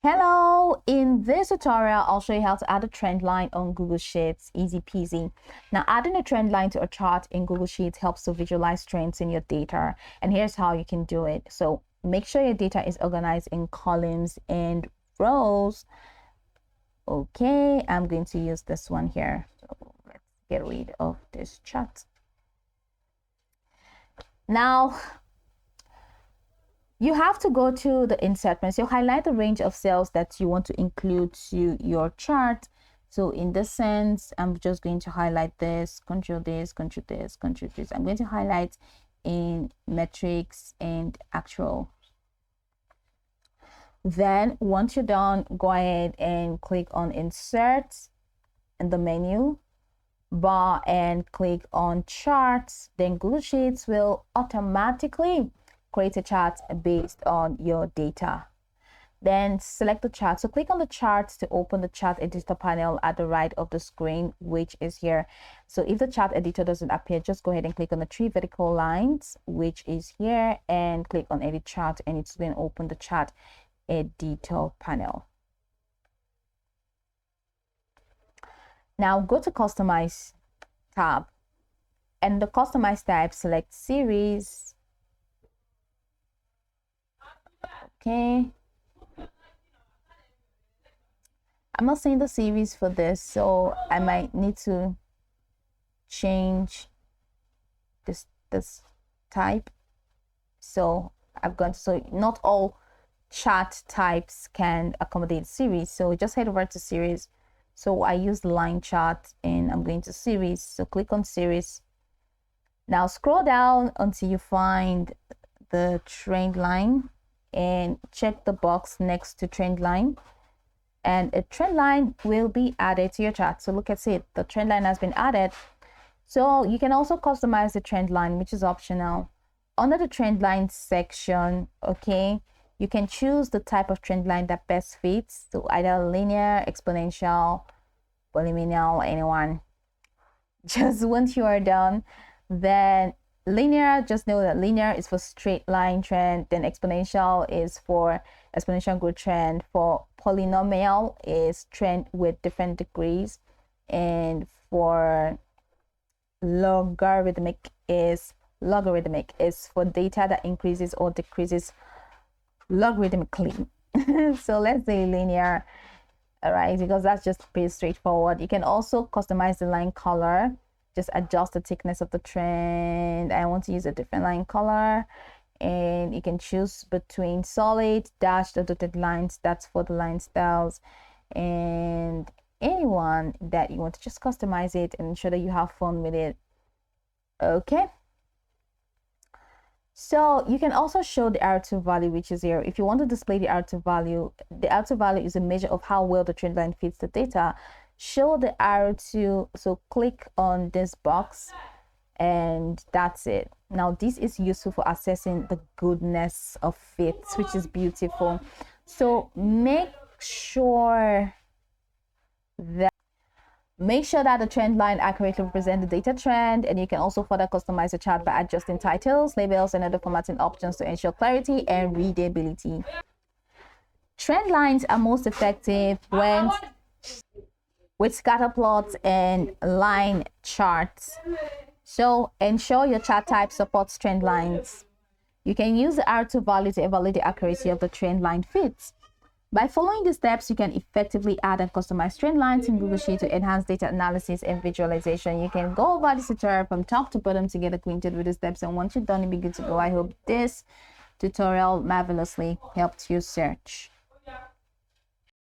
Hello, in this tutorial, I'll show you how to add a trend line on Google Sheets, easy peasy. Now, adding a trend line to a chart in Google Sheets helps to visualize trends in your data. And here's how you can do it. So make sure your data is organized in columns and rows. Okay, I'm going to use this one here. So let's get rid of this chart. Now, you have to go to the insert menu. So highlight the range of cells that you want to include to your chart. So in this sense, I'm just going to highlight this, control this, control this, control this. I'm going to highlight in metrics and actual. Then once you're done, go ahead and click on insert in the menu bar and click on charts. Then Google Sheets will automatically create a chart based on your data. Then select the chart. So click on the chart to open the chart editor panel at the right of the screen, which is here. So if the chart editor doesn't appear, just go ahead and click on the three vertical lines, which is here, and click on edit chart, and it's going to open the chart editor panel. Now go to customize tab, and the customize tab, select series. Okay, I'm not seeing the series for this, so I might need to change this type. So I've gone to, so not all chart types can accommodate series, so just head over to series. So I use the line chart and I'm going to series, so click on series. Now scroll down until you find the trend line and check the box next to trend line, and a trend line will be added to your chart. So look at it, the trend line has been added. So you can also customize the trend line, which is optional. Under the trend line section, okay, you can choose the type of trend line that best fits, so either linear, exponential, polynomial, anyone. Just once you are done, then linear, just know that linear is for straight line trend, then exponential is for exponential growth trend, for polynomial is trend with different degrees, and for logarithmic is for data that increases or decreases logarithmically. So let's say linear, all right, because that's just pretty straightforward. You can also customize the line color. Just adjust the thickness of the trend. I want to use a different line color, and you can choose between solid, dashed, or dotted lines. That's for the line styles, and anyone that you want to just customize it and ensure that you have fun with it. Okay, so you can also show the R2 value, which is here. If you want to display the R2 value, the R2 value is a measure of how well the trend line fits the data. Show the R2, so click on this box, and that's it. Now this is useful for assessing the goodness of fits, which is beautiful. So make sure that the trend line accurately represents the data trend, and you can also further customize the chart by adjusting titles, labels, and other formatting options to ensure clarity and readability. Trend lines are most effective when with scatter plots and line charts. So ensure your chart type supports trend lines. You can use the R2 value to evaluate the accuracy of the trend line fits. By following the steps, you can effectively add and customize trend lines in Google Sheets to enhance data analysis and visualization. You can go over this tutorial from top to bottom to get acquainted with the steps, and once you're done, you'll be good to go. I hope this tutorial marvelously helped you search.